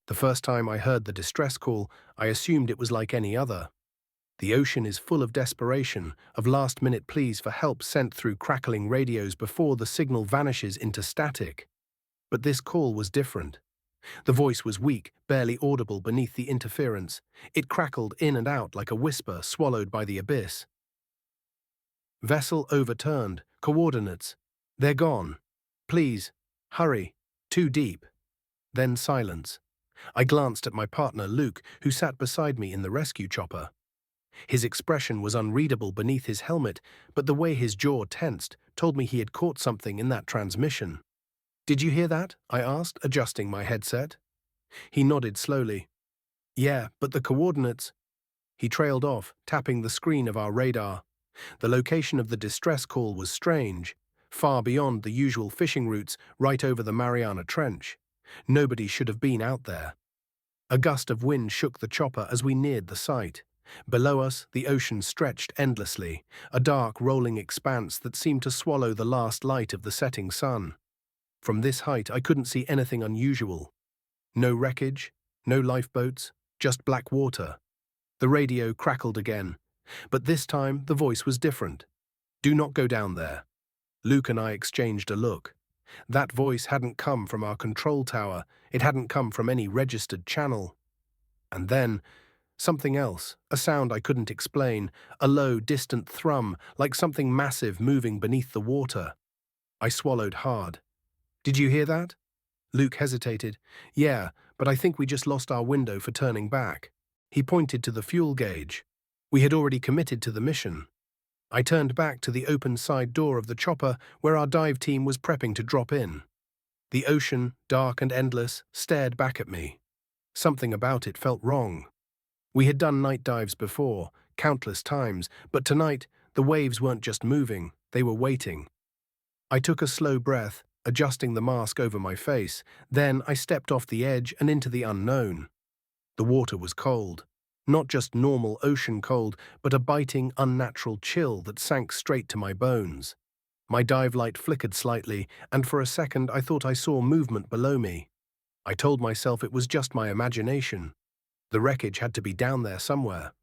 The first time I heard the distress call, I assumed it was like any other. The ocean is full of desperation, of last-minute pleas for help sent through crackling radios before the signal vanishes into static. But this call was different. The voice was weak, barely audible beneath the interference. It crackled in and out like a whisper swallowed by the abyss. Vessel overturned. Coordinates. They're gone. Please, hurry. Too deep. Then silence. I glanced at my partner, Luke, who sat beside me in the rescue chopper. His expression was unreadable beneath his helmet, but the way his jaw tensed told me he had caught something in that transmission. "Did you hear that?" I asked, adjusting my headset. He nodded slowly. "Yeah, but the coordinates—" He trailed off, tapping the screen of our radar. The location of the distress call was strange, far beyond the usual fishing routes, right over the Mariana Trench. Nobody should have been out there. A gust of wind shook the chopper as we neared the site. Below us, the ocean stretched endlessly, a dark, rolling expanse that seemed to swallow the last light of the setting sun. From this height, I couldn't see anything unusual. No wreckage, no lifeboats, just black water. The radio crackled again, but this time the voice was different. "Do not go down there." Luke and I exchanged a look. That voice hadn't come from our control tower. It hadn't come from any registered channel. And then, something else, a sound I couldn't explain, a low, distant thrum, like something massive moving beneath the water. I swallowed hard. "Did you hear that?" Luke hesitated. "Yeah, but I think we just lost our window for turning back." He pointed to the fuel gauge. We had already committed to the mission. I turned back to the open side door of the chopper where our dive team was prepping to drop in. The ocean, dark and endless, stared back at me. Something about it felt wrong. We had done night dives before, countless times, but tonight the waves weren't just moving, they were waiting. I took a slow breath, adjusting the mask over my face. Then I stepped off the edge and into the unknown. The water was cold. Not just normal ocean cold, but a biting, unnatural chill that sank straight to my bones. My dive light flickered slightly, and for a second I thought I saw movement below me. I told myself it was just my imagination. The wreckage had to be down there somewhere.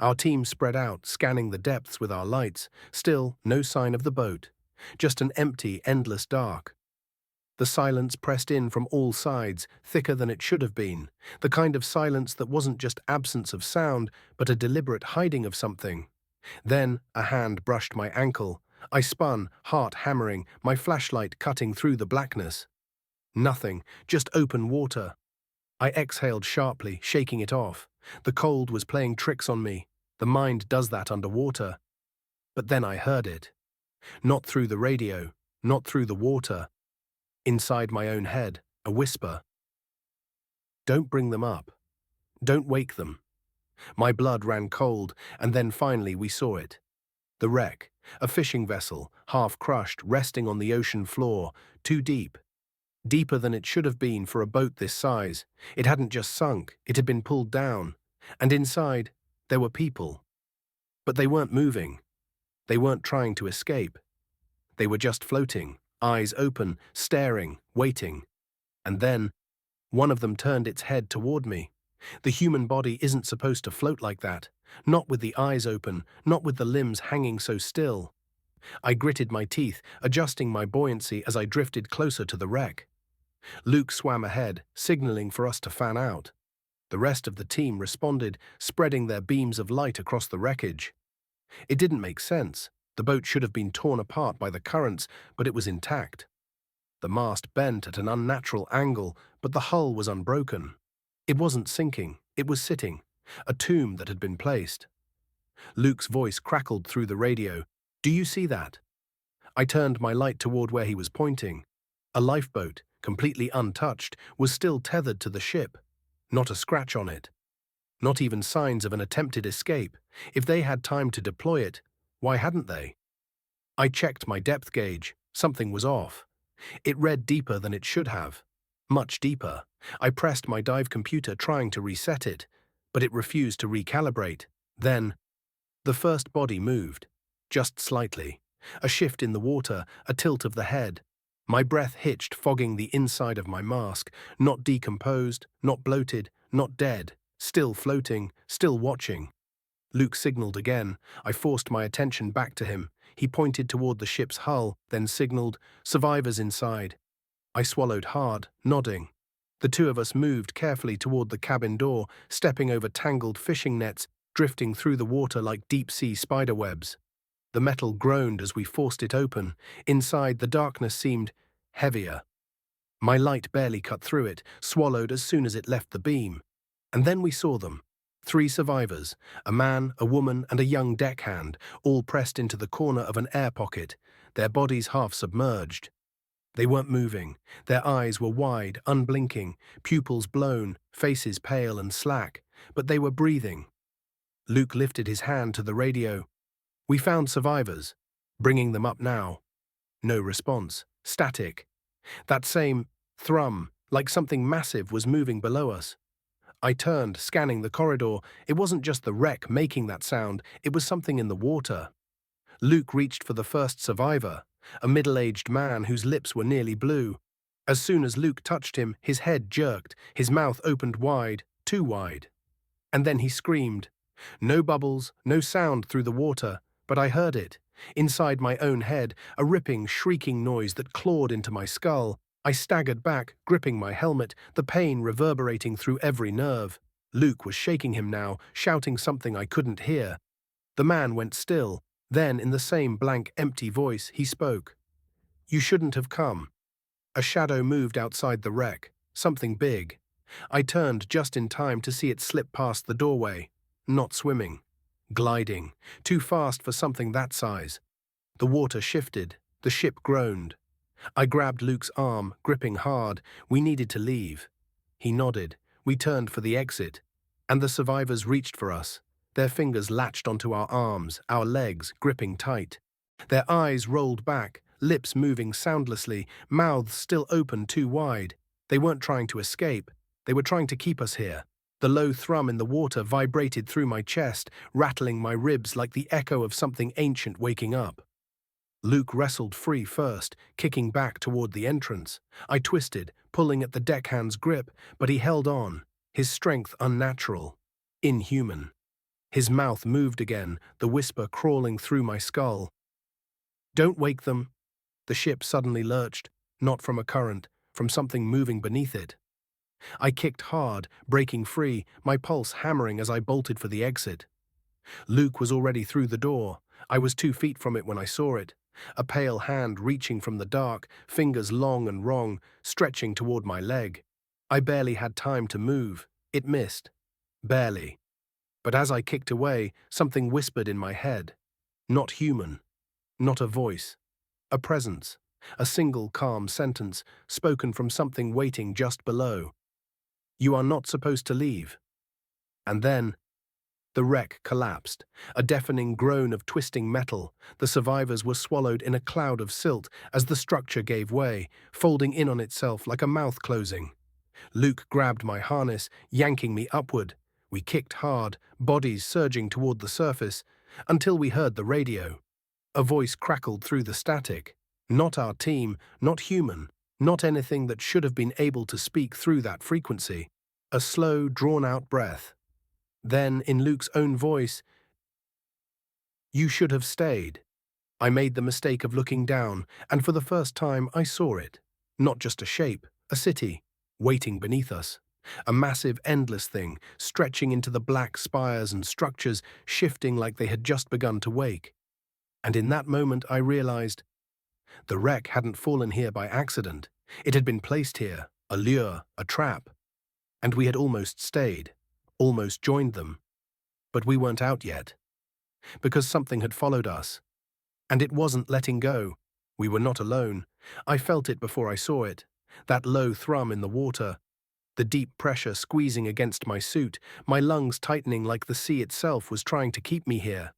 Our team spread out, scanning the depths with our lights. Still, no sign of the boat. Just an empty, endless dark. The silence pressed in from all sides, thicker than it should have been, the kind of silence that wasn't just absence of sound, but a deliberate hiding of something. Then a hand brushed my ankle. I spun, heart hammering, my flashlight cutting through the blackness. Nothing, just open water. I exhaled sharply, shaking it off. The cold was playing tricks on me. The mind does that underwater. But then I heard it. Not through the radio, not through the water. Inside my own head, a whisper. "Don't bring them up. Don't wake them." My blood ran cold, and then finally we saw it. The wreck, a fishing vessel, half crushed, resting on the ocean floor, too deep. Deeper than it should have been for a boat this size. It hadn't just sunk, it had been pulled down. And inside, there were people. But they weren't moving. They weren't trying to escape. They were just floating, eyes open, staring, waiting. And then, one of them turned its head toward me. The human body isn't supposed to float like that. Not with the eyes open, not with the limbs hanging so still. I gritted my teeth, adjusting my buoyancy as I drifted closer to the wreck. Luke swam ahead, signaling for us to fan out. The rest of the team responded, spreading their beams of light across the wreckage. It didn't make sense. The boat should have been torn apart by the currents, but it was intact. The mast bent at an unnatural angle, but the hull was unbroken. It wasn't sinking, it was sitting, a tomb that had been placed. Luke's voice crackled through the radio. "Do you see that?" I turned my light toward where he was pointing. A lifeboat, completely untouched, was still tethered to the ship. Not a scratch on it. Not even signs of an attempted escape. If they had time to deploy it, why hadn't they? I checked my depth gauge. Something was off. It read deeper than it should have. Much deeper. I pressed my dive computer trying to reset it, but it refused to recalibrate. Then, the first body moved. Just slightly. A shift in the water, a tilt of the head. My breath hitched, fogging the inside of my mask, not decomposed, not bloated, not dead, still floating, still watching. Luke signaled again. I forced my attention back to him. He pointed toward the ship's hull, then signaled, "Survivors inside." I swallowed hard, nodding. The two of us moved carefully toward the cabin door, stepping over tangled fishing nets, drifting through the water like deep-sea spiderwebs. The metal groaned as we forced it open. Inside, the darkness seemed heavier. My light barely cut through it, swallowed as soon as it left the beam. And then we saw them. 3 survivors, a man, a woman, and a young deckhand, all pressed into the corner of an air pocket, their bodies half submerged. They weren't moving. Their eyes were wide, unblinking, pupils blown, faces pale and slack, but they were breathing. Luke lifted his hand to the radio. "We found survivors. Bringing them up now." No response. Static. That same thrum, like something massive was moving below us. I turned, scanning the corridor. It wasn't just the wreck making that sound, it was something in the water. Luke reached for the first survivor, a middle-aged man whose lips were nearly blue. As soon as Luke touched him, his head jerked, his mouth opened wide, too wide. And then he screamed. No bubbles, no sound through the water, but I heard it. Inside my own head, a ripping, shrieking noise that clawed into my skull. I staggered back, gripping my helmet, the pain reverberating through every nerve. Luke was shaking him now, shouting something I couldn't hear. The man went still. Then, in the same blank, empty voice, he spoke. "You shouldn't have come." A shadow moved outside the wreck, something big. I turned just in time to see it slip past the doorway. Not swimming. Gliding. Too fast for something that size. The water shifted. The ship groaned. I grabbed Luke's arm, gripping hard. We needed to leave. He nodded. We turned for the exit. And the survivors reached for us. Their fingers latched onto our arms, our legs gripping tight. Their eyes rolled back, lips moving soundlessly, mouths still open too wide. They weren't trying to escape. They were trying to keep us here. The low thrum in the water vibrated through my chest, rattling my ribs like the echo of something ancient waking up. Luke wrestled free first, kicking back toward the entrance. I twisted, pulling at the deckhand's grip, but he held on, his strength unnatural, inhuman. His mouth moved again, the whisper crawling through my skull. "Don't wake them." The ship suddenly lurched, not from a current, from something moving beneath it. I kicked hard, breaking free, my pulse hammering as I bolted for the exit. Luke was already through the door. I was 2 feet from it when I saw it. A pale hand reaching from the dark, fingers long and wrong, stretching toward my leg. I barely had time to move. It missed. Barely. But as I kicked away, something whispered in my head. Not human. Not a voice. A presence. A single calm sentence, spoken from something waiting just below. "You are not supposed to leave." And then, the wreck collapsed. A deafening groan of twisting metal. The survivors were swallowed in a cloud of silt as the structure gave way, folding in on itself like a mouth closing. Luke grabbed my harness, yanking me upward. We kicked hard, bodies surging toward the surface, until we heard the radio. A voice crackled through the static. Not our team, not human, not anything that should have been able to speak through that frequency. A slow, drawn-out breath. Then, in Luke's own voice, "You should have stayed." I made the mistake of looking down, and for the first time I saw it. Not just a shape, a city, waiting beneath us. A massive, endless thing, stretching into the black spires and structures, shifting like they had just begun to wake. And in that moment I realized the wreck hadn't fallen here by accident. It had been placed here, a lure, a trap. And we had almost stayed, almost joined them. But we weren't out yet. Because something had followed us. And it wasn't letting go. We were not alone. I felt it before I saw it. That low thrum in the water. The deep pressure squeezing against my suit, my lungs tightening like the sea itself was trying to keep me here.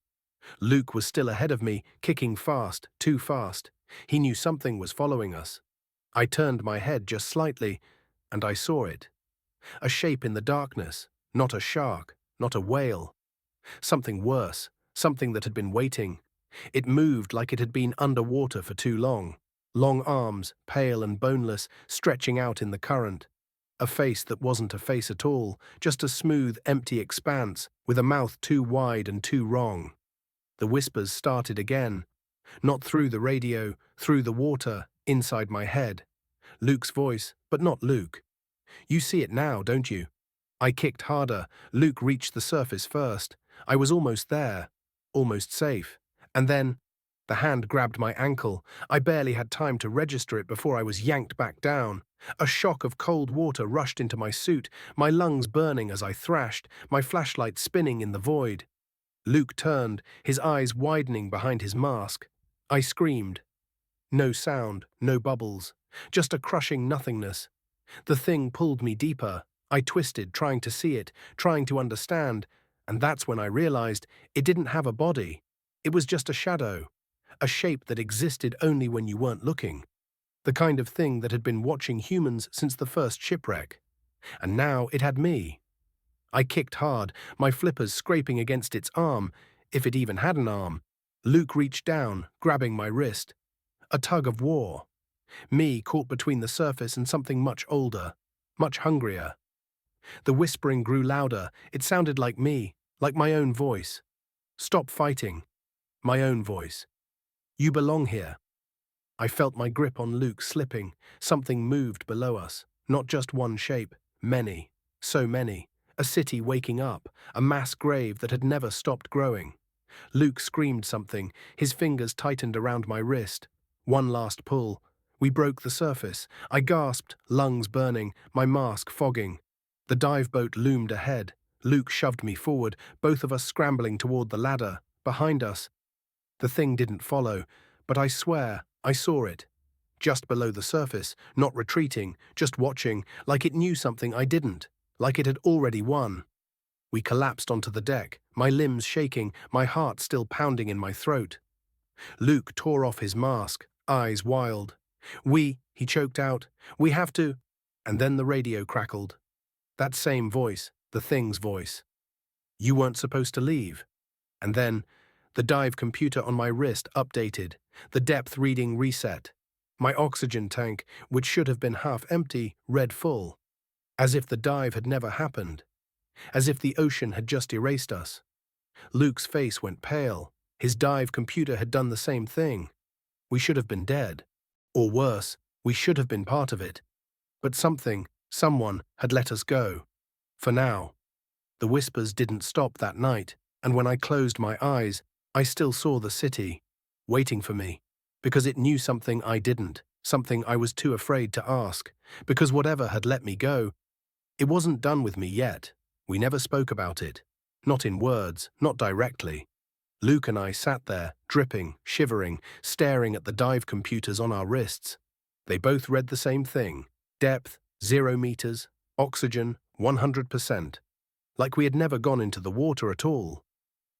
Luke was still ahead of me, kicking fast, too fast. He knew something was following us. I turned my head just slightly, and I saw it. A shape in the darkness, not a shark, not a whale. Something worse, something that had been waiting. It moved like it had been underwater for too long. Long arms, pale and boneless, stretching out in the current. A face that wasn't a face at all, just a smooth, empty expanse, with a mouth too wide and too wrong. The whispers started again. Not through the radio, through the water, inside my head. Luke's voice, but not Luke. You see it now, don't you? I kicked harder. Luke reached the surface first. I was almost there. Almost safe. And then, the hand grabbed my ankle. I barely had time to register it before I was yanked back down. A shock of cold water rushed into my suit, my lungs burning as I thrashed, my flashlight spinning in the void. Luke turned, his eyes widening behind his mask. I screamed. No sound, no bubbles, just a crushing nothingness. The thing pulled me deeper. I twisted, trying to see it, trying to understand, and that's when I realized it didn't have a body. It was just a shadow, a shape that existed only when you weren't looking. The kind of thing that had been watching humans since the first shipwreck. And now it had me. I kicked hard, my flippers scraping against its arm, if it even had an arm. Luke reached down, grabbing my wrist. A tug of war. Me caught between the surface and something much older, much hungrier. The whispering grew louder. It sounded like me, like my own voice. Stop fighting. My own voice. You belong here. I felt my grip on Luke slipping. Something moved below us. Not just one shape, many, so many. A city waking up, a mass grave that had never stopped growing. Luke screamed something, his fingers tightened around my wrist. One last pull. We broke the surface. I gasped, lungs burning, my mask fogging. The dive boat loomed ahead. Luke shoved me forward, both of us scrambling toward the ladder. Behind us. The thing didn't follow, but I swear, I saw it. Just below the surface, not retreating, just watching, like it knew something I didn't, like it had already won. We collapsed onto the deck, my limbs shaking, my heart still pounding in my throat. Luke tore off his mask, eyes wild. He choked out, we have to. And then the radio crackled. That same voice, the thing's voice. You weren't supposed to leave. And then, the dive computer on my wrist updated, the depth reading reset. My oxygen tank, which should have been half empty, read full. As if the dive had never happened. As if the ocean had just erased us. Luke's face went pale. His dive computer had done the same thing. We should have been dead. Or worse, we should have been part of it. But someone had let us go. For now. The whispers didn't stop that night, and when I closed my eyes, I still saw the city, waiting for me, because it knew something I didn't, something I was too afraid to ask, because whatever had let me go, it wasn't done with me yet. We never spoke about it. Not in words, not directly. Luke and I sat there, dripping, shivering, staring at the dive computers on our wrists. They both read the same thing. Depth, 0 meters, oxygen, 100%. Like we had never gone into the water at all.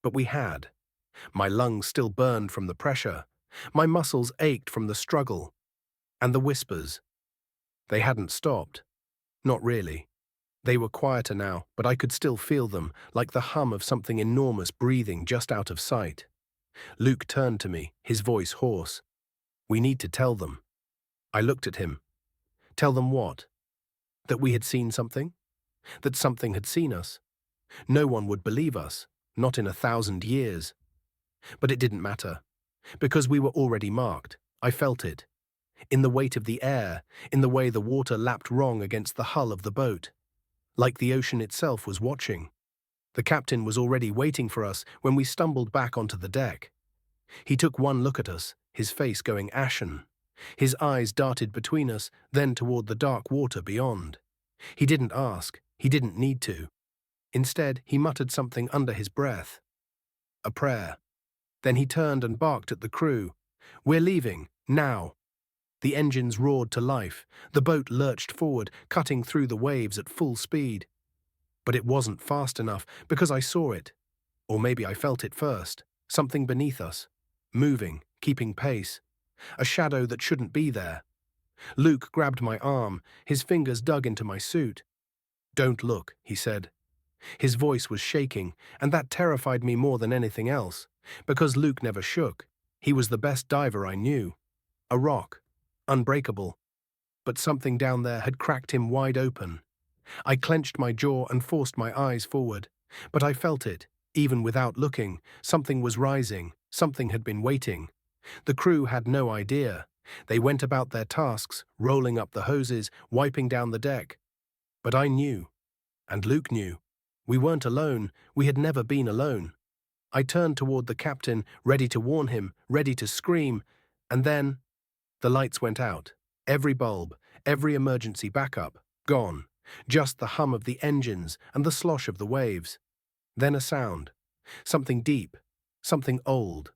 But we had. My lungs still burned from the pressure. My muscles ached from the struggle. And the whispers. They hadn't stopped. Not really. They were quieter now, but I could still feel them, like the hum of something enormous breathing just out of sight. Luke turned to me, his voice hoarse. We need to tell them. I looked at him. Tell them what? That we had seen something? That something had seen us? No one would believe us, not in 1,000 years. But it didn't matter, because we were already marked. I felt it. In the weight of the air, in the way the water lapped wrong against the hull of the boat. Like the ocean itself was watching. The captain was already waiting for us when we stumbled back onto the deck. He took one look at us, his face going ashen. His eyes darted between us, then toward the dark water beyond. He didn't ask, he didn't need to. Instead, he muttered something under his breath. A prayer. Then he turned and barked at the crew. We're leaving, now. The engines roared to life. The boat lurched forward, cutting through the waves at full speed. But it wasn't fast enough, because I saw it. Or maybe I felt it first. Something beneath us. Moving, keeping pace. A shadow that shouldn't be there. Luke grabbed my arm, his fingers dug into my suit. Don't look, he said. His voice was shaking, and that terrified me more than anything else, because Luke never shook. He was the best diver I knew. A rock. unbreakable. But something down there had cracked him wide open. I clenched my jaw and forced my eyes forward. But I felt it, even without looking. Something was rising, something had been waiting. The crew had no idea. They went about their tasks, rolling up the hoses, wiping down the deck. But I knew. And Luke knew. We weren't alone, we had never been alone. I turned toward the captain, ready to warn him, ready to scream, and then the lights went out. Every bulb, every emergency backup, gone. Just the hum of the engines and the slosh of the waves. Then a sound. Something deep, something old.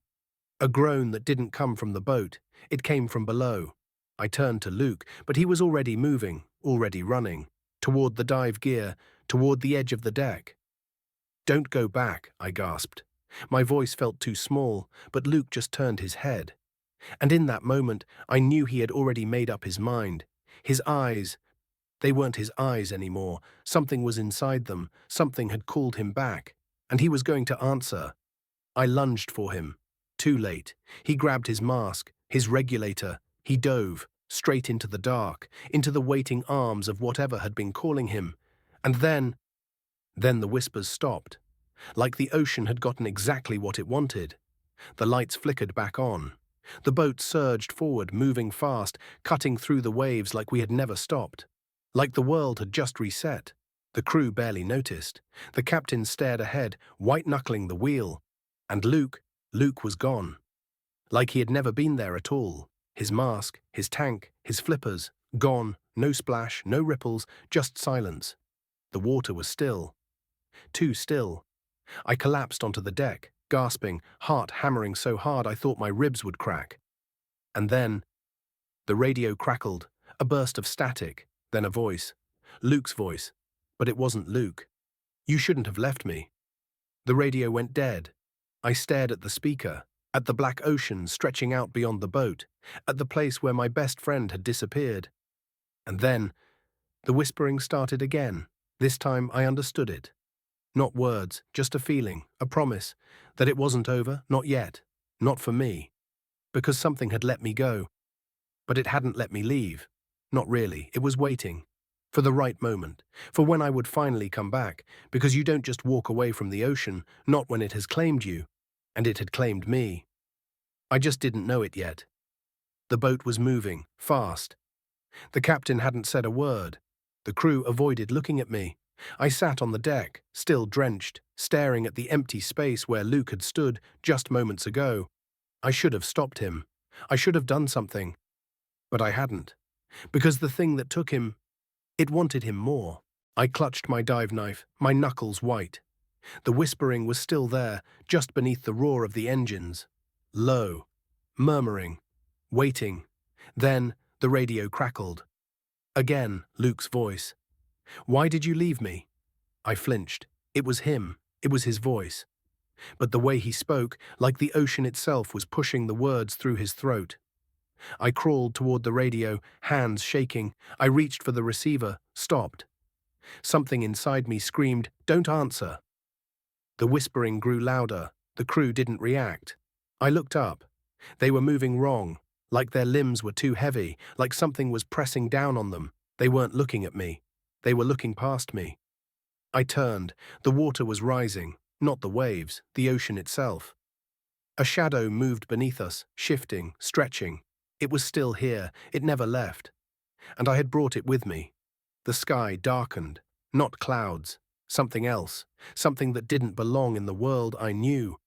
A groan that didn't come from the boat, it came from below. I turned to Luke, but he was already moving, already running, toward the dive gear, toward the edge of the deck. "Don't go back," I gasped. My voice felt too small, but Luke just turned his head. And in that moment, I knew he had already made up his mind. His eyes, they weren't his eyes anymore. Something was inside them, something had called him back, and he was going to answer. I lunged for him. Too late. He grabbed his mask, his regulator. He dove, straight into the dark, into the waiting arms of whatever had been calling him. And then the whispers stopped. Like the ocean had gotten exactly what it wanted. The lights flickered back on. The boat surged forward, moving fast, cutting through the waves like we had never stopped. Like the world had just reset. The crew barely noticed. The captain stared ahead, white-knuckling the wheel. And Luke was gone. Like he had never been there at all. His mask, his tank, his flippers, gone, no splash, no ripples, just silence. The water was still. Too still. I collapsed onto the deck, gasping, heart hammering so hard I thought my ribs would crack. And then the radio crackled, a burst of static, then a voice. Luke's voice. But it wasn't Luke. "You shouldn't have left me." The radio went dead. I stared at the speaker, at the black ocean stretching out beyond the boat, at the place where my best friend had disappeared. And then the whispering started again. This time I understood it. Not words, just a feeling, a promise, that it wasn't over, not yet, not for me. Because something had let me go. But it hadn't let me leave. Not really, it was waiting. For the right moment, for when I would finally come back, because you don't just walk away from the ocean, not when it has claimed you. And it had claimed me. I just didn't know it yet. The boat was moving, fast. The captain hadn't said a word. The crew avoided looking at me. I sat on the deck, still drenched, staring at the empty space where Luke had stood just moments ago. I should have stopped him. I should have done something. But I hadn't. Because the thing that took him, it wanted him more. I clutched my dive knife, my knuckles white. The whispering was still there, just beneath the roar of the engines. Low, murmuring, waiting. Then the radio crackled. Again, Luke's voice. "Why did you leave me?" I flinched. It was him. It was his voice. But the way he spoke, like the ocean itself was pushing the words through his throat. I crawled toward the radio, hands shaking. I reached for the receiver, stopped. Something inside me screamed, "Don't answer." The whispering grew louder. The crew didn't react. I looked up. They were moving wrong, like their limbs were too heavy, like something was pressing down on them. They weren't looking at me. They were looking past me. I turned. The water was rising, not the waves, the ocean itself. A shadow moved beneath us, shifting, stretching. It was still here. It never left. And I had brought it with me. The sky darkened. Not clouds. Something else. Something that didn't belong in the world I knew.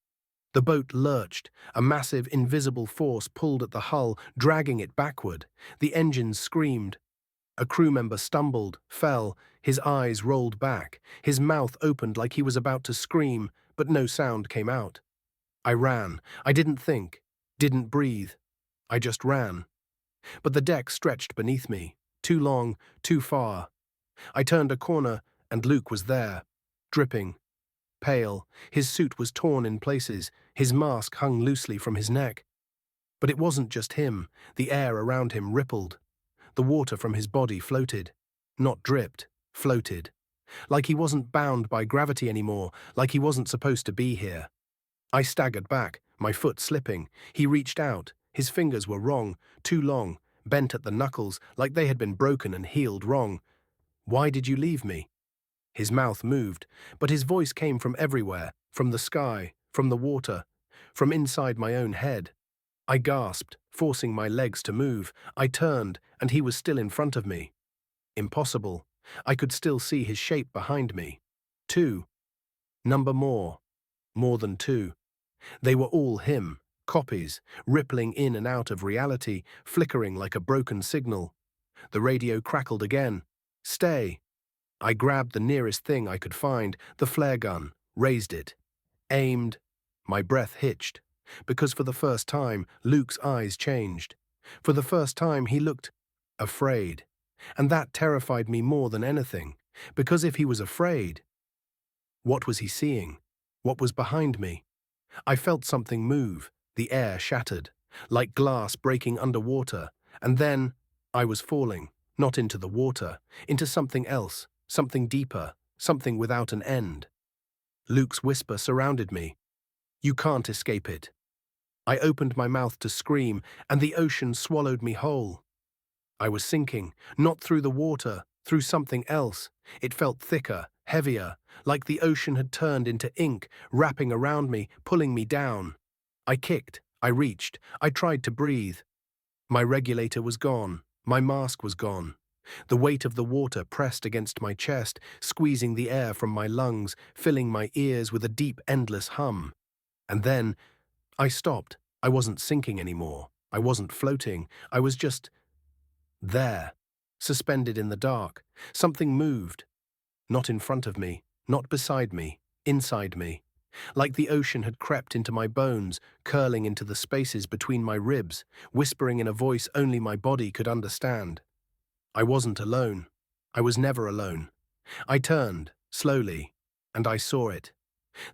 The boat lurched. A massive, invisible force pulled at the hull, dragging it backward. The engines screamed. A crew member stumbled, fell, his eyes rolled back, his mouth opened like he was about to scream, but no sound came out. I ran. I didn't think, didn't breathe. I just ran. But the deck stretched beneath me, too long, too far. I turned a corner, and Luke was there, dripping, pale. His suit was torn in places, his mask hung loosely from his neck. But it wasn't just him. The air around him rippled. The water from his body floated. Not dripped, floated. Like he wasn't bound by gravity anymore, like he wasn't supposed to be here. I staggered back, my foot slipping. He reached out. His fingers were wrong, too long, bent at the knuckles like they had been broken and healed wrong. "Why did you leave me?" His mouth moved, but his voice came from everywhere, from the sky, from the water, from inside my own head. I gasped, forcing my legs to move. I turned, and he was still in front of me. Impossible. I could still see his shape behind me. 2. Number more. More than 2. They were all him, copies, rippling in and out of reality, flickering like a broken signal. The radio crackled again. "Stay." I grabbed the nearest thing I could find, the flare gun, raised it, aimed. My breath hitched, because for the first time, Luke's eyes changed. For the first time, he looked afraid. And that terrified me more than anything, because if he was afraid, what was he seeing? What was behind me? I felt something move, the air shattered, like glass breaking underwater, and then I was falling, not into the water, into something else, something deeper, something without an end. Luke's whisper surrounded me. "You can't escape it." I opened my mouth to scream, and the ocean swallowed me whole. I was sinking, not through the water, through something else. It felt thicker, heavier, like the ocean had turned into ink, wrapping around me, pulling me down. I kicked, I reached, I tried to breathe. My regulator was gone, my mask was gone. The weight of the water pressed against my chest, squeezing the air from my lungs, filling my ears with a deep, endless hum. And then I stopped. I wasn't sinking anymore. I wasn't floating. I was just there, suspended in the dark. Something moved. Not in front of me, not beside me, inside me. Like the ocean had crept into my bones, curling into the spaces between my ribs, whispering in a voice only my body could understand. I wasn't alone. I was never alone. I turned, slowly, and I saw it.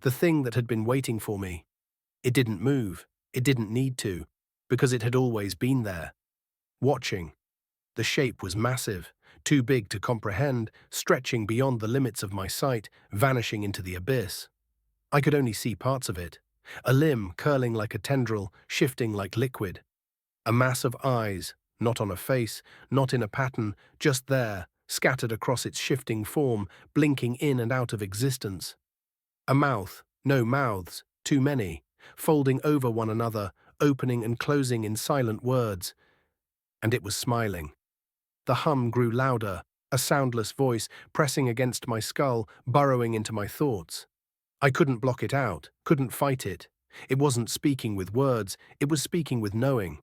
The thing that had been waiting for me. It didn't move. It didn't need to, because it had always been there. Watching. The shape was massive, too big to comprehend, stretching beyond the limits of my sight, vanishing into the abyss. I could only see parts of it. A limb curling like a tendril, shifting like liquid. A mass of eyes, not on a face, not in a pattern, just there, scattered across its shifting form, blinking in and out of existence. A mouth, no mouths, too many, folding over one another, opening and closing in silent words. And it was smiling. The hum grew louder, a soundless voice pressing against my skull, burrowing into my thoughts. I couldn't block it out, couldn't fight it. It wasn't speaking with words, it was speaking with knowing,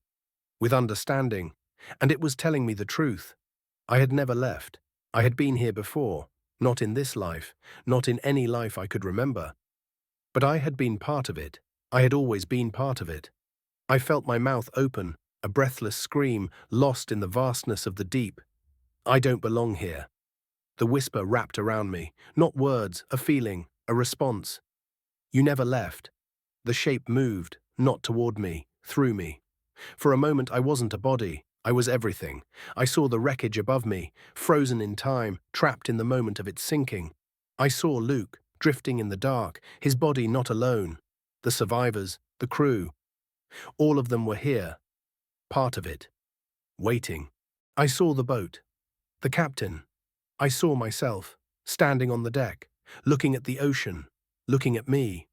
with understanding, and it was telling me the truth. I had never left. I had been here before, not in this life, not in any life I could remember. But I had been part of it. I had always been part of it. I felt my mouth open, a breathless scream, lost in the vastness of the deep. I don't belong here. The whisper wrapped around me, not words, a feeling, a response. You never left. The shape moved, not toward me, through me. For a moment I wasn't a body, I was everything. I saw the wreckage above me, frozen in time, trapped in the moment of its sinking. I saw Luke, drifting in the dark, his body not alone. The survivors, the crew. All of them were here, part of it, waiting. I saw the boat, the captain. I saw myself, standing on the deck, looking at the ocean, looking at me.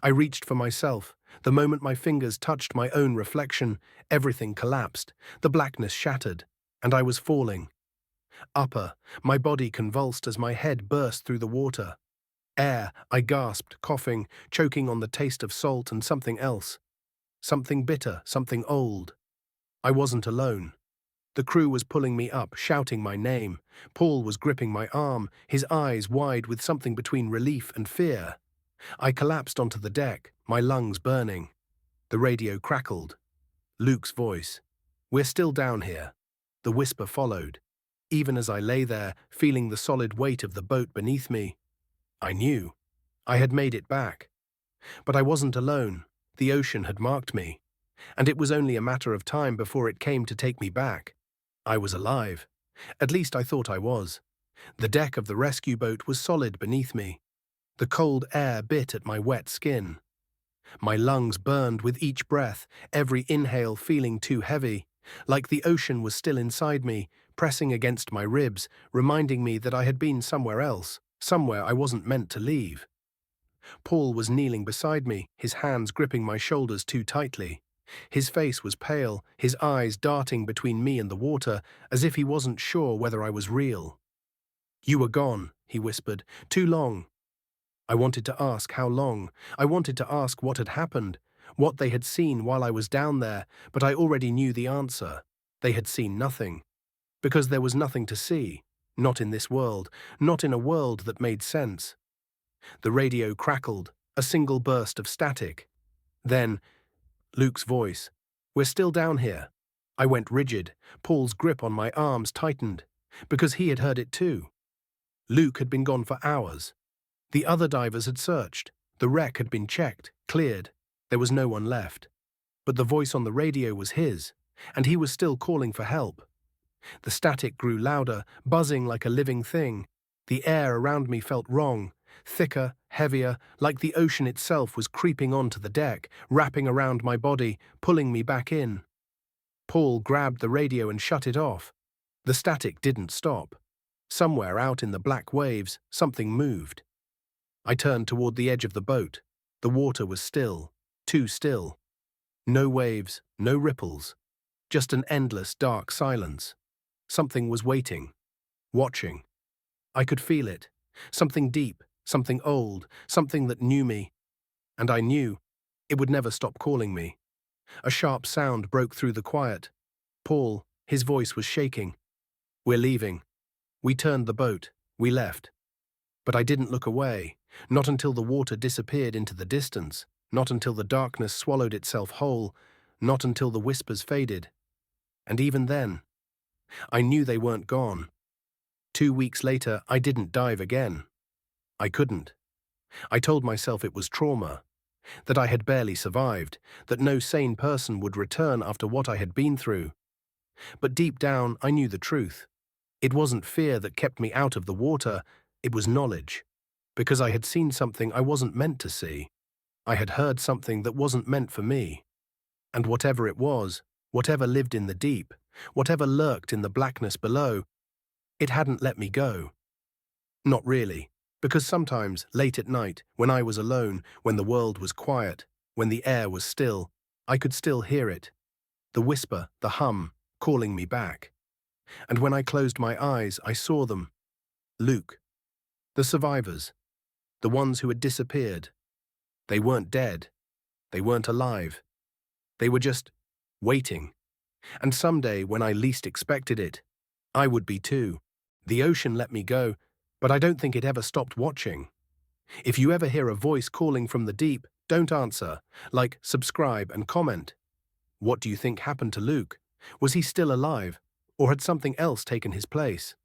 I reached for myself. The moment my fingers touched my own reflection, everything collapsed, the blackness shattered, and I was falling. Upper, my body convulsed as my head burst through the water. Air, I gasped, coughing, choking on the taste of salt and something else. Something bitter, something old. I wasn't alone. The crew was pulling me up, shouting my name. Paul was gripping my arm, his eyes wide with something between relief and fear. I collapsed onto the deck, my lungs burning. The radio crackled. Luke's voice. "We're still down here." The whisper followed. Even as I lay there, feeling the solid weight of the boat beneath me, I knew. I had made it back. But I wasn't alone. The ocean had marked me. And it was only a matter of time before it came to take me back. I was alive. At least I thought I was. The deck of the rescue boat was solid beneath me. The cold air bit at my wet skin. My lungs burned with each breath, every inhale feeling too heavy. like the ocean was still inside me, pressing against my ribs, reminding me that I had been somewhere else, somewhere I wasn't meant to leave. Paul was kneeling beside me, his hands gripping my shoulders too tightly. His face was pale, his eyes darting between me and the water, as if he wasn't sure whether I was real. "You were gone," he whispered. "Too long." I wanted to ask how long. I wanted to ask what had happened, what they had seen while I was down there, but I already knew the answer. They had seen nothing. Because there was nothing to see. Not in this world, not in a world that made sense. The radio crackled, a single burst of static. Then, Luke's voice. "We're still down here." I went rigid. Paul's grip on my arms tightened, because he had heard it too. Luke had been gone for hours. The other divers had searched. The wreck had been checked, cleared. There was no one left. But the voice on the radio was his, and he was still calling for help. The static grew louder, buzzing like a living thing. The air around me felt wrong, thicker, heavier, like the ocean itself was creeping onto the deck, wrapping around my body, pulling me back in. Paul grabbed the radio and shut it off. The static didn't stop. Somewhere out in the black waves, something moved. I turned toward the edge of the boat. The water was still, too still. No waves, no ripples, just an endless dark silence. Something was waiting, watching. I could feel it. Something deep, something old, something that knew me. And I knew it would never stop calling me. A sharp sound broke through the quiet. Paul, his voice was shaking. "We're leaving." We turned the boat. We left. But I didn't look away, not until the water disappeared into the distance, not until the darkness swallowed itself whole, not until the whispers faded. And even then, I knew they weren't gone. 2 weeks later, I didn't dive again. I couldn't. I told myself it was trauma, that I had barely survived, that no sane person would return after what I had been through. But deep down, I knew the truth. It wasn't fear that kept me out of the water, it was knowledge. Because I had seen something I wasn't meant to see. I had heard something that wasn't meant for me. And whatever it was, whatever lived in the deep, whatever lurked in the blackness below, it hadn't let me go. Not really, because sometimes, late at night, when I was alone, when the world was quiet, when the air was still, I could still hear it. The whisper, the hum, calling me back. And when I closed my eyes, I saw them. Luke. The survivors. The ones who had disappeared. They weren't dead. They weren't alive. They were just waiting. And someday, when I least expected it, I would be too. The ocean let me go, but I don't think it ever stopped watching. If you ever hear a voice calling from the deep, don't answer. Like, subscribe, and comment. What do you think happened to Luke? Was he still alive, or had something else taken his place?